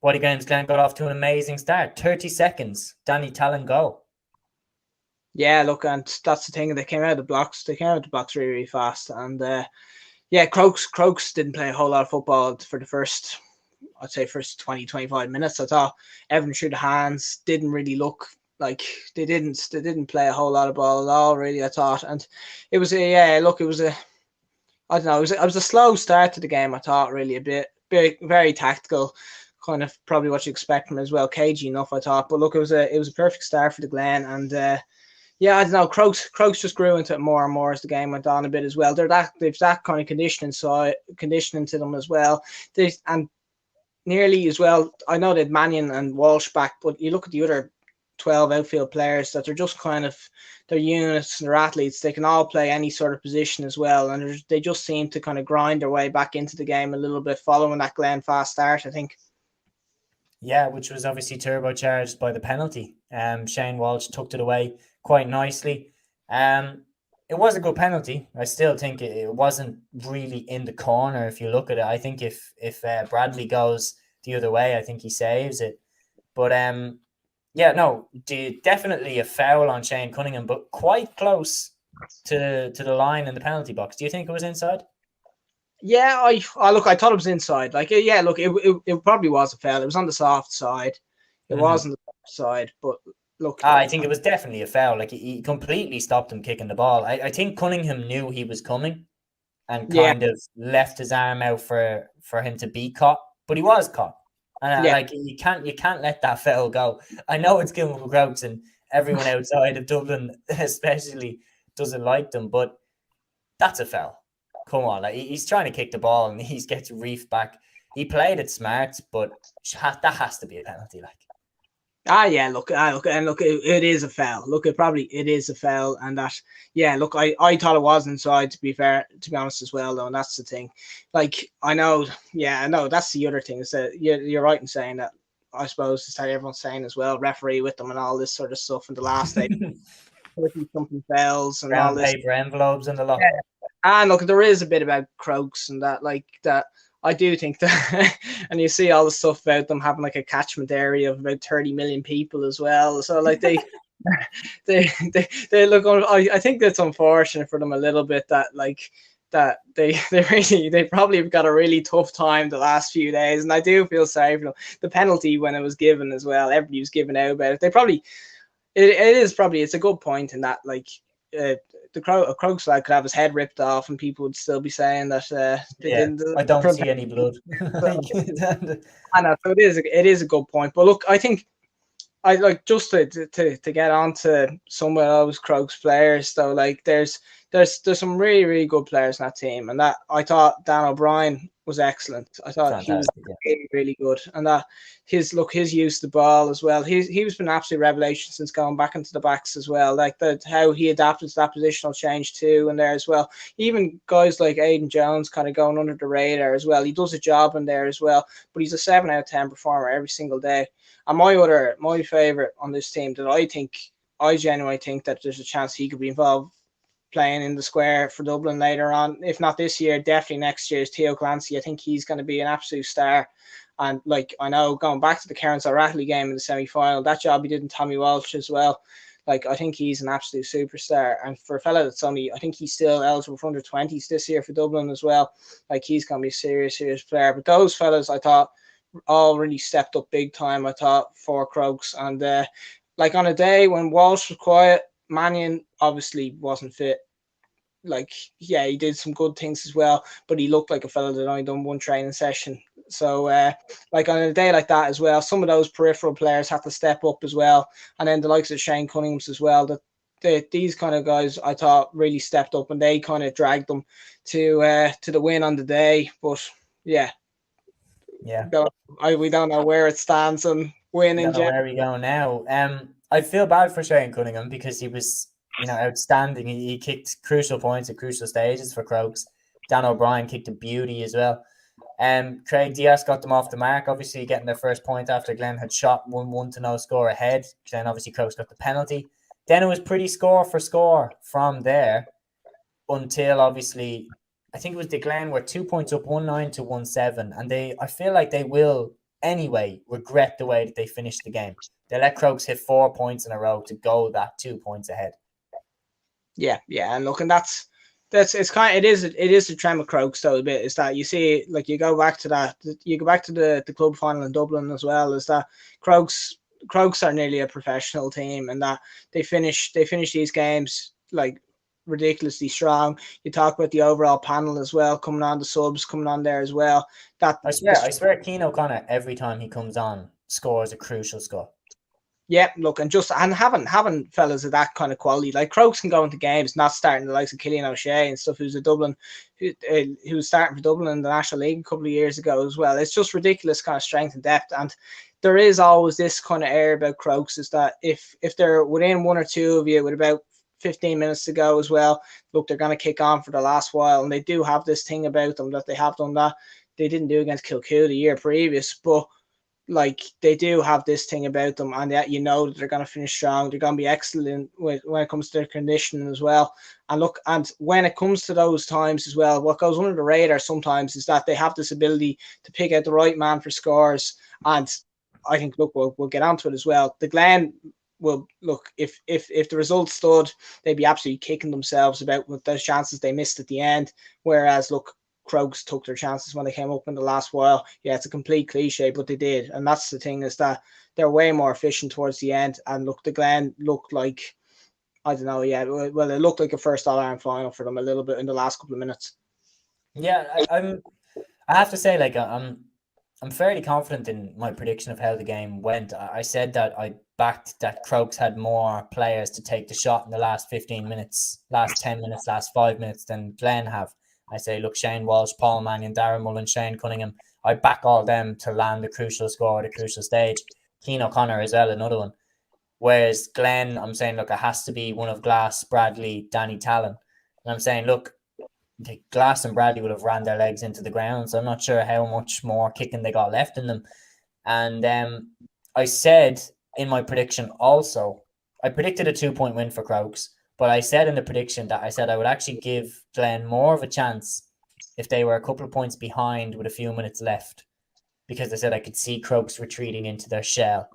Watty Glen got off to an amazing start. 30 seconds. Danny Talon goal. Yeah, look, and that's the thing. They came out of the blocks. They came out of the blocks really, really fast. And Crokes didn't play a whole lot of football for the first 20, 25 minutes. I thought everyone through the hands didn't really look like they didn't play a whole lot of ball at all, really, I thought. And it was I don't know, it was a slow start to the game, I thought, really, a bit very tactical, kind of probably what you expect from as well, cagey enough, I thought. But look, it was a perfect start for the Glen. And I don't know, Crokes just grew into it more and more as the game went on a bit as well. They've that kind of conditioning to them as well. And nearly as well, I know they'd Mannion and Walsh back, but you look at the other 12 outfield players that they're just kind of, they're units, they're athletes. They can all play any sort of position as well. And they just seem to kind of grind their way back into the game a little bit following that Glen fast start, I think. Yeah, which was obviously turbocharged by the penalty. Shane Walsh tucked it away quite nicely. It was a good penalty. I still think it wasn't really in the corner if you look at it. I think if Bradley goes the other way, I think he saves it. But definitely a foul on Shane Cunningham, but quite close to the line in the penalty box. Do you think it was inside? Yeah, I thought it was inside. Like, yeah, look, it probably was a foul. It was on the soft side. It wasn't the soft side, but look. I think it was definitely a foul. Like, he completely stopped him kicking the ball. I think Cunningham knew he was coming and kind of left his arm out for him to be caught, but he was caught. And like, you can't let that foul go. I know it's Kilmacud Crokes and everyone outside of Dublin especially doesn't like them, but that's a foul. Come on, like, he's trying to kick the ball and he gets reefed back. He played it smart, but that has to be a penalty. Like, look, it is a foul. Look, it is a foul, and that, look, I thought it was inside. To be honest, as well, though, and that's the thing. Like, I know, that's the other thing is that you're right in saying that. I suppose is that everyone's saying as well, referee with them and all this sort of stuff in the last day. Something fouls and brown all this paper envelopes and the lot. And look, there is a bit about Crokes and that, like that. I do think that, and you see all the stuff about them having like a catchment area of about 30 million people as well. So like they look. I think that's unfortunate for them a little bit that like that they probably have got a really tough time the last few days, and I do feel sorry for them. The penalty when it was given as well, everybody was giving out about it. They probably it's a good point in that like. The Crokes lad could have his head ripped off, and people would still be saying that I don't see any blood. I know, so it is a good point. But look, I think I like just to get on to some of those Crokes players though. Like there's some really, really good players in that team, and that I thought Dan O'Brien was excellent. I thought he was really, really good, and that his use of the ball as well. He's been an absolute revelation since going back into the backs as well. Like how he adapted to that positional change too, and there as well. Even guys like Aidan Jones kind of going under the radar as well. He does a job in there as well, but he's a 7 out of 10 performer every single day. And my favorite on this team that I genuinely think that there's a chance he could be involved playing in the square for Dublin later on, if not this year, definitely next year, is Theo Clancy. I think he's going to be an absolute star. And like, I know going back to the Cairns O'Reilly game in the semi-final, that job he did in Tommy Walsh as well. Like, I think he's an absolute superstar. And for a fella that's only, I think he's still eligible for under 20s this year for Dublin as well. Like, he's going to be a serious, serious player. But those fellas, I thought, all really stepped up big time, I thought, for Crokes. And like on a day when Walsh was quiet, Mannion obviously wasn't fit. Like, yeah, he did some good things as well, but he looked like a fella that only done one training session. So, like on a day like that as well, some of those peripheral players have to step up as well. And then the likes of Shane Cunningham's as well, that these kind of guys I thought really stepped up, and they kind of dragged them to the win on the day. But yeah, we don't know where it stands and win in general. Where we go now. I feel bad for Shane Cunningham because he was, outstanding. He kicked crucial points at crucial stages for Crokes. Dan O'Brien kicked a beauty as well. Craig Diaz got them off the mark, obviously getting their first point after Glen had shot 1-1 to no score ahead. Then obviously Crokes got the penalty. Then it was pretty score for score from there until obviously I think it was the Glen were 2 points up, 1-9 to 1-7, and I feel like they will anyway regret the way that they finished the game. They let Crokes hit 4 points in a row to go that 2 points ahead. Yeah, and look, and that's it's kind of, it is the trend with Crokes though a bit, is that you see, like, you go back to the club final in Dublin as well, is that Crokes are nearly a professional team, and that they finish these games like ridiculously strong. You talk about the overall panel as well, coming on, the subs coming on there as well. That I swear Keane O'Connor, every time he comes on, scores a crucial score. Yeah, look, and having fellas of that kind of quality, like Crokes can go into games not starting the likes of Cillian O'Shea and stuff, who was starting for Dublin in the National League a couple of years ago as well. It's just ridiculous kind of strength and depth, and there is always this kind of air about Crokes, is that if they're within one or two of you with about 15 minutes to go as well, look, they're going to kick on for the last while, and they do have this thing about them that they have done that they didn't do against Kilmacud the year previous, but like, they do have this thing about them, and that that they're going to finish strong. They're going to be excellent when it comes to their conditioning as well. And look, and when it comes to those times as well, what goes under the radar sometimes is that they have this ability to pick out the right man for scores. And I think, look, we'll get onto it as well. The Glen will, look, if the results stood, they'd be absolutely kicking themselves about with those chances they missed at the end. Whereas, look, Crokes took their chances when they came up in the last while. Yeah, it's a complete cliche, but they did. And that's the thing, is that they're way more efficient towards the end. And look, the Glen looked like, I don't know, yeah, well, it looked like a first All-Ireland final for them a little bit in the last couple of minutes. Yeah, I have to say, like, I'm fairly confident in my prediction of how the game went. I said that I backed that Crokes had more players to take the shot in the last 15 minutes, last 10 minutes, last 5 minutes than Glen have. I say, look, Shane Walsh, Paul Mannion, Darren Mullen, Shane Cunningham, I back all them to land the crucial score at a crucial stage. Keane O'Connor as well, another one. Whereas Glen, I'm saying, look, it has to be one of Glass, Bradley, Danny Talon. And I'm saying, look, Glass and Bradley would have ran their legs into the ground, so I'm not sure how much more kicking they got left in them. And I said in my prediction also, I predicted a 2-point win for Crokes. But I said in the prediction that I would actually give Glen more of a chance if they were a couple of points behind with a few minutes left, because I said I could see Crokes retreating into their shell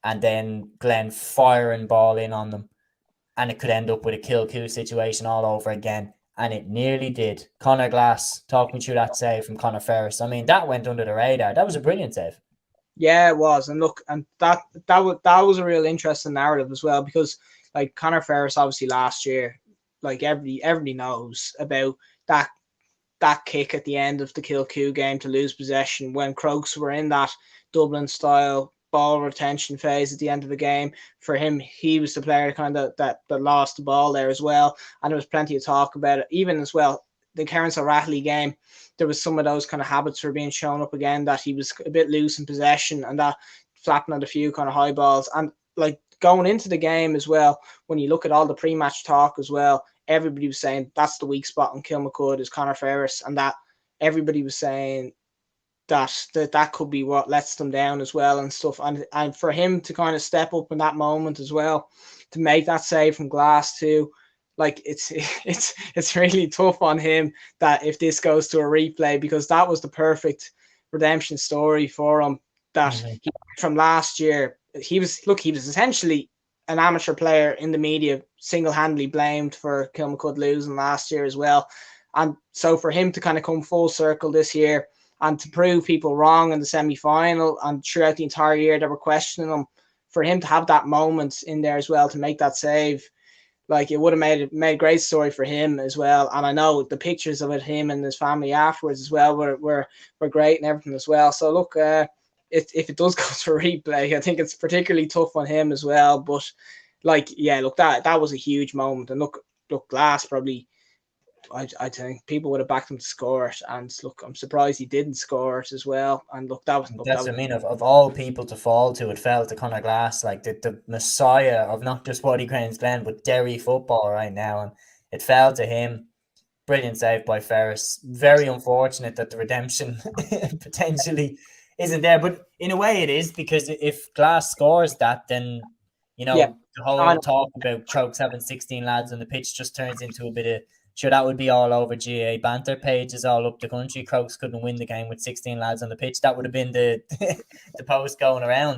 and then Glen firing ball in on them, and it could end up with a Kilmacud situation all over again. And it nearly did. Conor Glass, talk me through that save from Conor Ferris. I mean, that went under the radar. That was a brilliant save. Yeah, it was. And look, and that was a real interesting narrative as well, because like Conor Ferris, obviously last year, like everybody knows about that kick at the end of the Kilmacud game to lose possession when Crokes were in that Dublin style ball retention phase at the end of the game. For him, he was the player kind of that lost the ball there as well, and there was plenty of talk about it. Even as well, the Kerins O'Reilly game, there was some of those kind of habits were being shown up again, that he was a bit loose in possession and that flapping at a few kind of high balls. And like, going into the game as well, when you look at all the pre-match talk as well, everybody was saying that's the weak spot in Kilmacud is Conor Ferris, and that everybody was saying that could be what lets them down as well and stuff. And for him to kind of step up in that moment as well, to make that save from Glass too, like, it's really tough on him that if this goes to a replay, because that was the perfect redemption story for him. That he, from last year, he was essentially an amateur player in the media, single-handedly blamed for Kilmacud losing last year as well. And so for him to kind of come full circle this year and to prove people wrong in the semi-final and throughout the entire year they were questioning him, for him to have that moment in there as well to make that save, like, it would have made a great story for him as well. And I know the pictures of it, him and his family afterwards as well, were great and everything as well. So look, if it does go to a replay, I think it's particularly tough on him as well. But like, yeah, look, that was a huge moment. And look, Glass probably, I think people would have backed him to score it. And look, I'm surprised he didn't score it as well. And look, that's what I mean. Of all people to fall to, it fell to Conor Glass, like the messiah of not just Watty Crane's Glen, but Derry football right now. And it fell to him. Brilliant save by Ferris. Very unfortunate that the redemption potentially isn't there, but in a way it is, because if Glass scores that, then the whole talk about Crokes having 16 lads on the pitch just turns into a bit of sure that would be all over GAA banter pages all up the country. Crokes couldn't win the game with 16 lads on the pitch. That would have been the the post going around.